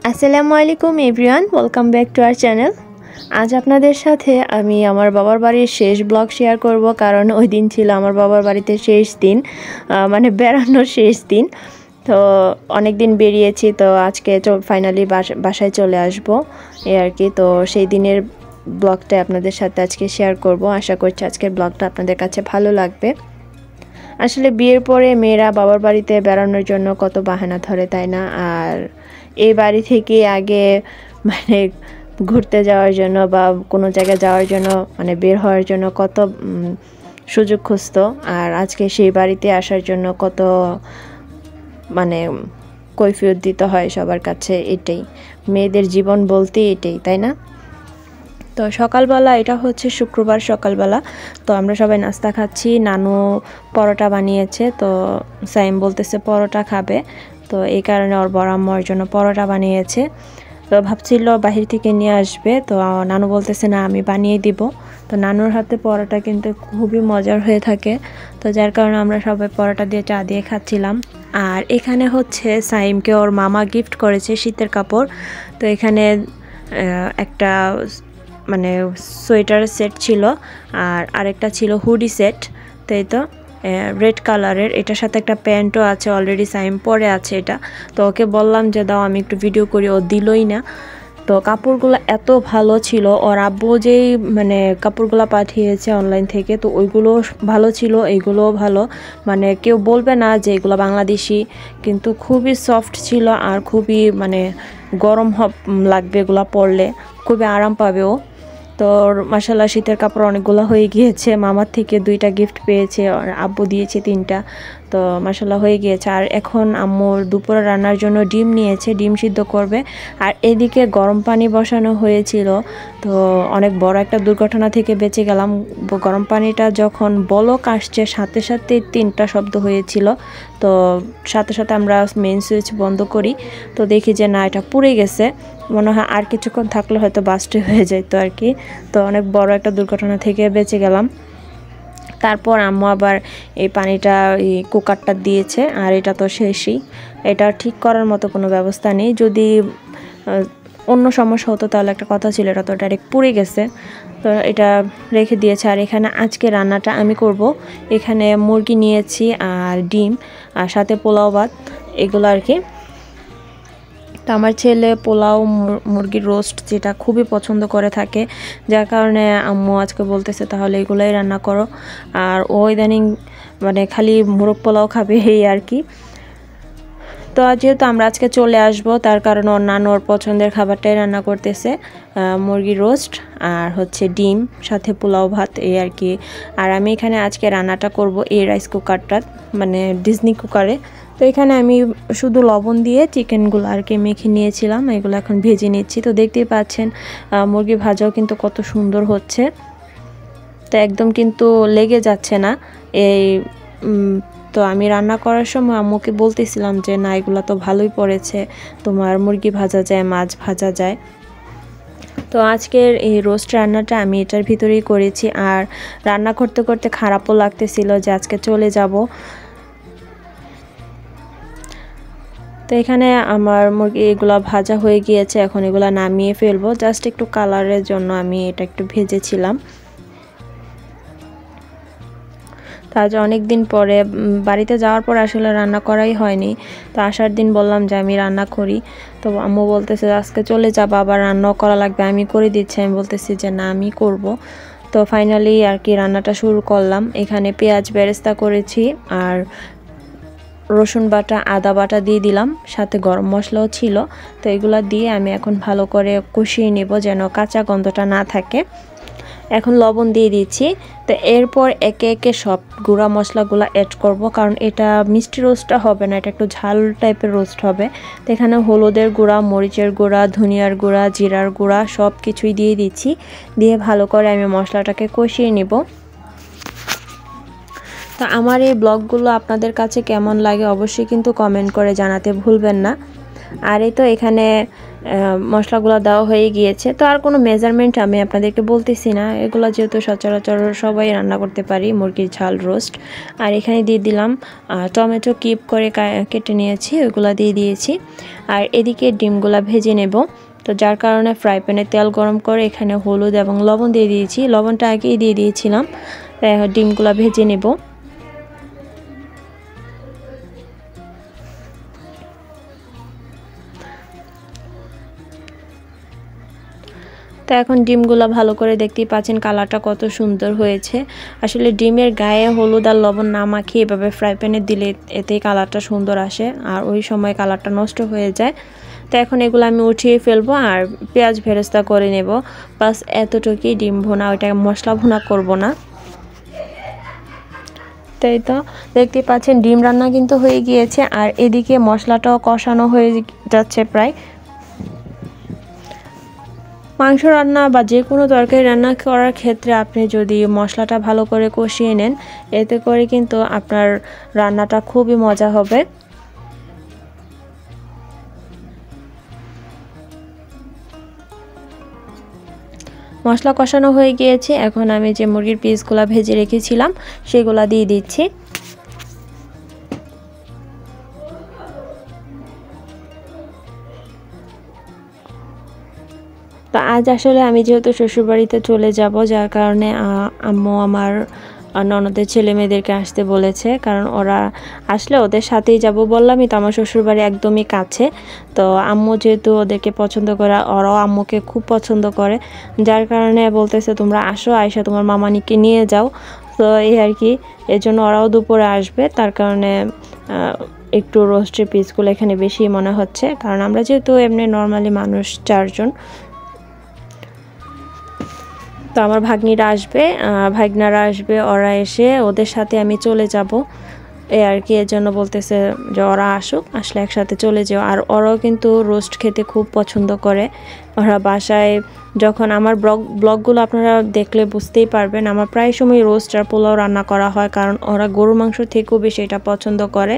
আসসালামু আলাইকুম everyone, welcome back to our channel. আজ আপনাদের সাথে আমি আমার বাবার বাড়ির শেষ ব্লগ শেয়ার করব, কারণ ওই দিন ছিল আমার বাবার বাড়িতে শেষ দিন, মানে বেড়ানোর শেষ দিন। তো অনেক দিন বেরিয়েছি, তো আজকে ফাইনালি বাসায় চলে আসব এই আর কি। তো সেই দিনের ব্লগটা আপনাদের সাথে আজকে শেয়ার করব। আশা করছি আজকের ব্লগটা আপনাদের কাছে ভালো লাগবে। আসলে বিয়ের পরে মেয়েরা বাবার বাড়িতে বেড়ানোর জন্য কত বাহানা ধরে, তাই না? আর এই বাড়ি থেকে আগে মানে ঘুরতে যাওয়ার জন্য বা কোনো জায়গায় যাওয়ার জন্য মানে বের হওয়ার জন্য কত সুযোগ খুঁজতো, আর আজকে সেই বাড়িতে আসার জন্য কত মানে কৈফিয়ত দিতে হয় সবার কাছে। এটাই মেয়েদের জীবন বলতে, এটাই, তাই না? তো সকালবেলা, এটা হচ্ছে শুক্রবার সকালবেলা, তো আমরা সবাই নাস্তা খাচ্ছি। নানু পরোটা বানিয়েছে, তো সাইম বলতেছে পরোটা খাবে, তো এই কারণে ওর বড় আম্মুর জন্য পরোটা বানিয়েছে। তো ভাবছিল বাহির থেকে নিয়ে আসবে, তো নানু বলতেছে না, আমি বানিয়ে দিব। তো নানুর হাতে পরোটা কিন্তু খুবই মজার হয়ে থাকে, তো যার কারণে আমরা সবাই পরোটা দিয়ে চা দিয়ে খাচ্ছিলাম। আর এখানে হচ্ছে সাইমকে ওর মামা গিফট করেছে শীতের কাপড়। তো এখানে একটা মানে সোয়েটার সেট ছিল, আর আরেকটা ছিল হুডি সেট, তাই তো রেড কালারের। এটার সাথে একটা প্যান্টও আছে, অলরেডি সাইম পরে আছে এটা। তো ওকে বললাম যে দাও আমি একটু ভিডিও করি, ও দিলই না। তো কাপড়গুলো এত ভালো ছিল, ওর আব্বু যেই মানে কাপড়গুলো পাঠিয়েছে অনলাইন থেকে, তো ওইগুলো ভালো ছিল, এইগুলোও ভালো। মানে কেউ বলবে না যে এগুলো বাংলাদেশি, কিন্তু খুবই সফট ছিল আর খুবই মানে গরম লাগবে এগুলো পরলে, খুবই আরাম পাবে ও। তো মাশাআল্লাহ শীতের কাপড় অনেকগুলো হয়ে গিয়েছে, মামার থেকে 2টা গিফট পেয়েছে, আর আব্বু দিয়েছে 3টা। তো মাশাআল্লাহ হয়ে গিয়েছে। আর এখন আম্মু দুপুরে রান্নার জন্য ডিম নিয়েছে, ডিম সিদ্ধ করবে। আর এদিকে গরম পানি বসানো হয়েছিল, তো অনেক বড় একটা দুর্ঘটনা থেকে বেঁচে গেলাম। গরম পানিটা যখন বলক আসছে, সাথে সাথে 3টা শব্দ হয়েছিল। তো সাথে সাথে আমরা মেইন সুইচ বন্ধ করি, তো দেখি যে না, এটা পুড়ে গেছে। মনে হয় আর কিছুক্ষণ থাকলে হয়তো বাস্টে হয়ে যেত আর কি। তো অনেক বড় একটা দুর্ঘটনা থেকে বেঁচে গেলাম। তারপর আম্মু আবার এই পানিটা এই কুকারটা দিয়েছে, আর এটা তো শেষই, এটা ঠিক করার মতো কোনো ব্যবস্থা নেই। যদি অন্য সমস্যা হতো তাহলে একটা কথা ছিল, এটা তো ডাইরেক্ট পুড়ে গেছে, তো এটা রেখে দিয়েছে। আর এখানে আজকে রান্নাটা আমি করব। এখানে মুরগি নিয়েছি আর ডিম, আর সাথে পোলাও ভাত, এগুলো আর কি। তো আমার ছেলে পোলাও মুরগির রোস্ট যেটা খুবই পছন্দ করে থাকে, যার কারণে আম্মু আজকে বলতেছে তাহলে এগুলোই রান্না করো। আর ও ইদানিং মানে খালি মোরগ পোলাও খাবে, এই আর কি। তো যেহেতু আমরা আজকে চলে আসব, তার কারণে ওর নানু ওর পছন্দের খাবারটাই রান্না করতেছে, মুরগি রোস্ট আর হচ্ছে ডিম, সাথে পোলাও ভাত, এই আর কি। আর আমি এখানে আজকে রান্নাটা করব এই রাইস কুকারটা, মানে ডিজনি কুকারে। তো এখানে আমি শুধু লবণ দিয়ে চিকেনগুলো আর কি মেখে নিয়েছিলাম, এগুলো এখন ভেজে নিচ্ছি। তো দেখতেই পাচ্ছেন মুরগি ভাজাও কিন্তু কত সুন্দর হচ্ছে, তো একদম কিন্তু লেগে যাচ্ছে না এই। তো আমি রান্না করার সময় আম্মুকে বলতেছিলাম যে না, এগুলো তো ভালোই পড়েছে, তোমার মুরগি ভাজা যায়, মাছ ভাজা যায়। তো আজকের এই রোস্ট রান্নাটা আমি এটার ভিতরেই করেছি। আর রান্না করতে করতে খারাপও লাগতেছিল যে আজকে চলে যাব। তো এখানে আমার মুরগি এগুলো ভাজা হয়ে গিয়েছে, এখন এগুলো নামিয়ে ফেলবো। জাস্ট একটু কালারের জন্য আমি এটা একটু ভেজেছিলাম। তো আজ অনেক দিন পরে বাড়িতে যাওয়ার পর আসলে রান্না করাই হয়নি। তো আসার দিন বললাম যে আমি রান্না করি, তো আম্মু বলতেছে আজকে চলে যাবা, আবার রান্নাও করা লাগবে, আমি করে দিচ্ছি। আমি বলতেছি যে না, আমি করব। তো ফাইনালি আর কি রান্নাটা শুরু করলাম। এখানে পেঁয়াজ বেরেস্তা করেছি, আর রসুন বাটা, আদা বাটা দিয়ে দিলাম, সাথে গরম মশলাও ছিল। তো এগুলো দিয়ে আমি এখন ভালো করে কষিয়ে নেব যেন কাঁচা গন্ধটা না থাকে। এখন লবণ দিয়ে দিচ্ছি। তো এরপর একে একে সব গুঁড়া মশলাগুলো অ্যাড করব, কারণ এটা মিষ্টি রোস্টটা হবে না, এটা একটু ঝাল টাইপের রোস্ট হবে। তো এখানে হলুদের গুঁড়া, মরিচের গুঁড়া, ধনিয়ার গুঁড়া, জিরার গুঁড়া সব কিছুই দিয়ে দিচ্ছি। দিয়ে ভালো করে আমি মশলাটাকে কষিয়ে নেব। তো আমার এই ব্লগগুলো আপনাদের কাছে কেমন লাগে অবশ্যই কিন্তু কমেন্ট করে জানাতে ভুলবেন না। আর এই তো এখানে মশলাগুলো দেওয়া হয়ে গিয়েছে। তো আর কোনো মেজারমেন্ট আমি আপনাদেরকে বলতেছি না, এগুলো যেহেতু সচরাচর সবাই রান্না করতে পারি, মুরগির ঝাল রোস্ট। আর এখানে দিয়ে দিলাম টমেটো কিউব করে কেটে নিয়েছি, ওইগুলো দিয়ে দিয়েছি। আর এদিকে ডিমগুলো ভেজে নেব। তো যার কারণে ফ্রাই প্যানে তেল গরম করে এখানে হলুদ এবং লবণ দিয়ে দিয়েছি, লবণটা আগেই দিয়ে দিয়েছিলাম। ডিমগুলো ভেজে নেব। তো এখন ডিমগুলো ভালো করে দেখতেই পাচ্ছেন কালারটা কত সুন্দর হয়েছে। আসলে ডিমের গায়ে হলুদ আর লবণ না মাখিয়ে এভাবে ফ্রাই প্যানে দিলে এতেই কালারটা সুন্দর আসে, আর ওই সময় কালারটা নষ্ট হয়ে যায়। তো এখন এগুলো আমি উঠিয়ে ফেলবো আর পেঁয়াজ ভেরেস্তা করে নেব। বাস এতটুকুই, ডিম ভুনা, ওইটাকে মশলা ভুনা করব না। তাই তো দেখতেই পাচ্ছেন ডিম রান্না কিন্তু হয়ে গিয়েছে, আর এদিকে মশলাটাও কষানো হয়ে যাচ্ছে প্রায়। মাংস রান্না বা যে কোনো তরকারি রান্না করার ক্ষেত্রে আপনি যদি মশলাটা ভালো করে কষিয়ে নেন, এতে করে কিন্তু আপনার রান্নাটা খুবই মজা হবে। মশলা কষানো হয়ে গিয়েছে, এখন আমি যে মুরগির পিসগুলো ভেজে রেখেছিলাম সেগুলো দিয়ে দিচ্ছি। তো আজ আসলে আমি যেহেতু শ্বশুরবাড়িতে চলে যাব, যার কারণে আম্মু আমার ননদের ছেলে মেয়েদেরকে আসতে বলেছে, কারণ ওরা আসলে ওদের সাথেই যাব। বললামই তো আমার শ্বশুরবাড়ি একদমই কাছে। তো আম্মু যেহেতু ওদেরকে পছন্দ করে, ওরাও আম্মুকে খুব পছন্দ করে, যার কারণে বলতেছে তোমরা আসো, আয়সা তোমার মামানিকে নিয়ে যাও। তো এই আর কি, এর জন্য ওরাও দুপুরে আসবে, তার কারণে একটু রোস্টের পিসগুলো এখানে বেশি মনে হচ্ছে, কারণ আমরা যেহেতু এমনি নর্মালি মানুষ 4 জন। তো আমার ভাগ্নিরা আসবে, ভাগ্নারা আসবে, ওরা এসে ওদের সাথে আমি চলে যাব এই আর কি। এর জন্য বলতেছে যে ওরা আসুক, আসলে একসাথে চলে যাও। আর ওরাও কিন্তু রোস্ট খেতে খুব পছন্দ করে। ওরা বাসায় যখন আমার ব্লগগুলো আপনারা দেখলে বুঝতেই পারবেন, আমার প্রায় সময় রোস্ট আর পোলাও রান্না করা হয়, কারণ ওরা গরু মাংস থেকেও বেশি এটা পছন্দ করে।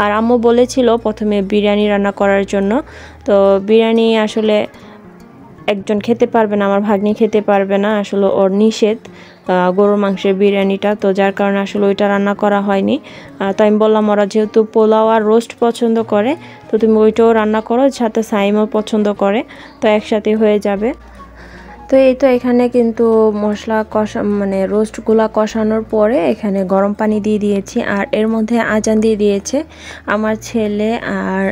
আর আম্মু বলেছিল প্রথমে বিরিয়ানি রান্না করার জন্য, তো বিরিয়ানি আসলে একজন খেতে পারবে না, আমার ভাগ্নি খেতে পারবে না, আসলে ওর নিষেধ গরুর মাংসের বিরিয়ানিটা। তো যার কারণে আসলে ওইটা রান্না করা হয়নি। তো আমি বললাম ওরা যেহেতু পোলাও আর রোস্ট পছন্দ করে, তো তুমি ওইটাও রান্না করো, সাথে সাইমও পছন্দ করে, তো একসাথে হয়ে যাবে। তো এই তো এখানে কিন্তু মশলা কষা মানে রোস্টগুলা কষানোর পরে এখানে গরম পানি দিয়ে দিয়েছি, আর এর মধ্যে আজান দিয়ে দিয়েছে আমার ছেলে আর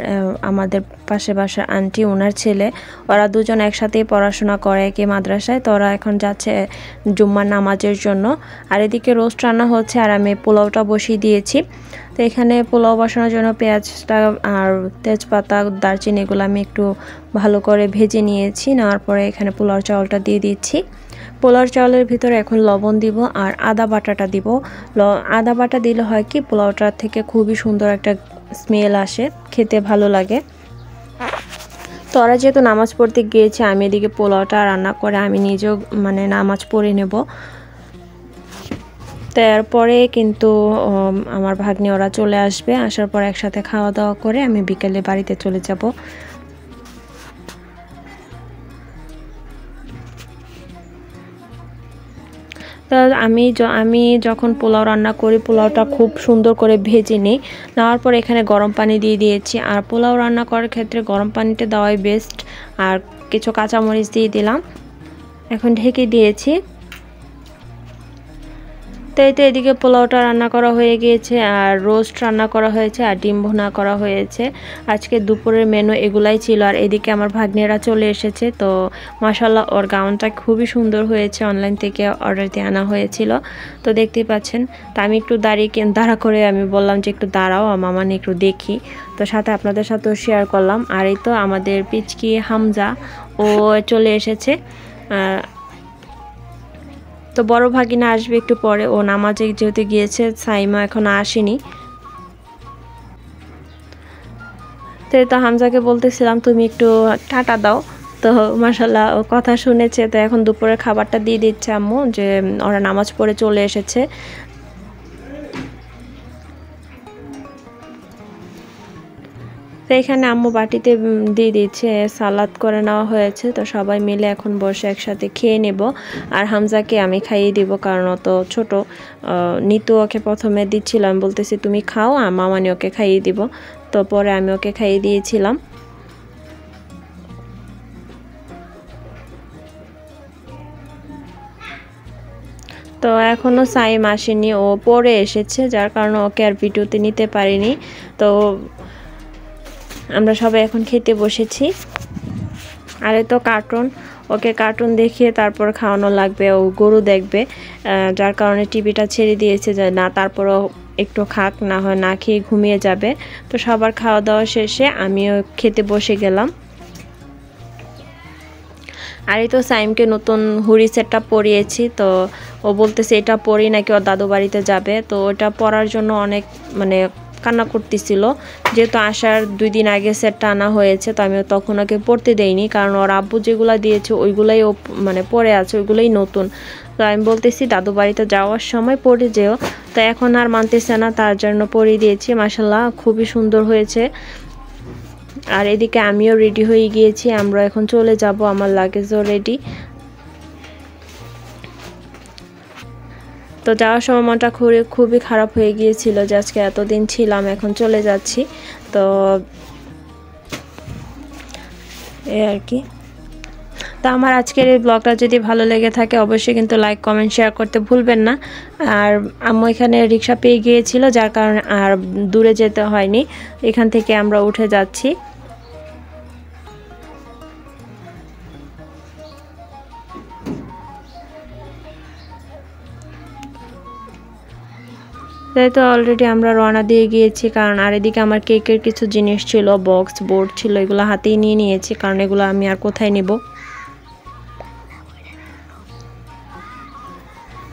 আমাদের পাশে বাসার আন্টি, ওনার ছেলে। ওরা দুজন একসাথেই পড়াশোনা করে কি মাদ্রাসায়, তো ওরা এখন যাচ্ছে জুম্মার নামাজের জন্য। আর এদিকে রোস্ট রান্না হচ্ছে, আর আমি পোলাওটা বসিয়ে দিয়েছি। তো এখানে পোলাও বসানোর জন্য পেঁয়াজটা আর তেজপাতা, দারচিনি এগুলো আমি একটু ভালো করে ভেজে নিয়েছি। নেওয়ার পরে এখানে পোলাও চাউলটা দিয়ে দিচ্ছি। পোলাও চাউলের ভিতরে এখন লবণ দিব আর আদা বাটাটা দিব। আদা বাটা দিলে হয় কি পোলাওটার থেকে খুবই সুন্দর একটা স্মেল আসে, খেতে ভালো লাগে। তো ওরা যেহেতু নামাজ পড়তে গিয়েছে, আমি এদিকে পোলাওটা রান্না করে আমি নিজেও মানে নামাজ পড়ে নেব। তারপরে কিন্তু আমার ভাগ্নি ওরা চলে আসবে, আসার পর একসাথে খাওয়া দাওয়া করে আমি বিকেলে বাড়িতে চলে যাব। তো আমি যখন পোলাও রান্না করি, পোলাওটা খুব সুন্দর করে ভেজে নিই। নেওয়ার পর এখানে গরম পানি দিয়ে দিয়েছি, আর পোলাও রান্না করার ক্ষেত্রে গরম পানিটা দেওয়াই বেস্ট। আর কিছু কাঁচামরিচ দিয়ে দিলাম, এখন ঢেকে দিয়েছি। তো এই তো এদিকে পোলাওটা রান্না করা হয়ে গিয়েছে, আর রোস্ট রান্না করা হয়েছে, আর ডিম ভুনা করা হয়েছে। আজকে দুপুরের মেনু এগুলাই ছিল। আর এদিকে আমার ভাগ্নেরা চলে এসেছে। তো মাশাআল্লাহ ওর গাউনটা খুবই সুন্দর হয়েছে, অনলাইন থেকে অর্ডার দিয়ে আনা হয়েছিল। তো দেখতেই পাচ্ছেন। তো আমি একটু দাঁড়া করে আমি বললাম যে একটু দাঁড়াও মামা, একটু দেখি। তো সাথে আপনাদের সাথেও শেয়ার করলাম। আর এই তো আমাদের পিচকি হামজা ও চলে এসেছে। তো বড় ভাগিনা আসবে একটু পরে, ও নামাজে যেতে গিয়েছে, সাইমা এখনো আসেনি। তো হামজাকে বলতেছিলাম তুমি একটু টাটা দাও। তো মাশাআল্লাহ ও কথা শুনেছে। তো এখন দুপুরের খাবারটা দিয়ে দিচ্ছে আম্মু, যে ওরা নামাজ পড়ে চলে এসেছে। তো এখানে আম্মু বাটিতে দিয়ে দিচ্ছে, সালাদ করে নেওয়া হয়েছে। তো সবাই মিলে এখন বসে একসাথে খেয়ে নেব। আর হামজাকে আমি খাইয়ে দিব, কারণ ও তো ছোট। নিতু ওকে প্রথমে দিচ্ছিলাম, বলতেছি তুমি খাও, আর মামানি ওকে খাইয়ে দিব। তো পরে আমি ওকে খাইয়ে দিয়েছিলাম। তো এখনও সাইম আসেনি, ও পরে এসেছে, যার কারণে ওকে আর ভিডিওতে নিতে পারিনি। তো আমরা সবাই এখন খেতে বসেছি। আরে তো কার্টুন, ওকে কার্টুন দেখিয়ে তারপর খাওয়ানো লাগবে, ও গরু দেখবে, যার কারণে টিভিটা ছেড়ে দিয়েছে যে না, তারপরও একটু খাক, না হয় না খেয়ে ঘুমিয়ে যাবে। তো সবার খাওয়া দাওয়া শেষে আমিও খেতে বসে গেলাম। আর এই তো সাইমকে নতুন হুডি সেটটা পরিয়েছি। তো ও বলতেছে এটা পরি নাকি ওর দাদু বাড়িতে যাবে। তো ওটা পরার জন্য অনেক মানে কান্না করতেছিল, যেহেতু আসার 2 দিন আগে সেটটা আনা হয়েছে। তো আমি তখন ওকে পরতে দেইনি, কারণ ওর আব্বু যেগুলো দিয়েছে ওইগুলাই ও মানে পরে আছে, ওইগুলোই নতুন। তো আমি বলতেছি দাদু বাড়িতে যাওয়ার সময় পরে যেও। তো এখন আর মানতেছে না, তার জন্য পরিয়ে দিয়েছি। মাশাআল্লাহ খুবই সুন্দর হয়েছে। আর এদিকে আমিও রেডি হয়ে গিয়েছি, আমরা এখন চলে যাব, আমার লাগেজও রেডি। তো যাওয়ার সময় মনটা খুবই খারাপ হয়ে গিয়েছিল যে আজকে এতদিন ছিলাম, এখন চলে যাচ্ছি। তো এই আর কি। তো আমার আজকের এই ব্লগটা যদি ভালো লেগে থাকে অবশ্যই কিন্তু লাইক কমেন্ট শেয়ার করতে ভুলবেন না। আর আম্মু এখানে রিক্সা পেয়ে গিয়েছিল, যার কারণে আর দূরে যেতে হয়নি, এখান থেকে আমরা উঠে যাচ্ছি। তাই তো অলরেডি আমরা রওনা দিয়ে গিয়েছি, কারণ আর এদিকে আমার কেকের কিছু জিনিস ছিল, বক্স বোর্ড ছিল, এগুলো হাতেই নিয়ে নিয়েছি, কারণ এগুলো আমি আর কোথায় নেব।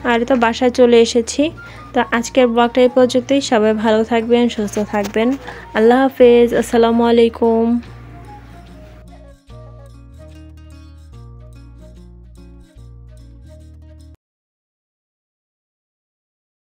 আর তো বাসায় চলে এসেছি। তো আজকের ব্লগটা এই পর্যন্তই। সবাই ভালো থাকবেন, সুস্থ থাকবেন। আল্লাহ হাফেজ, আসসালামু আলাইকুম।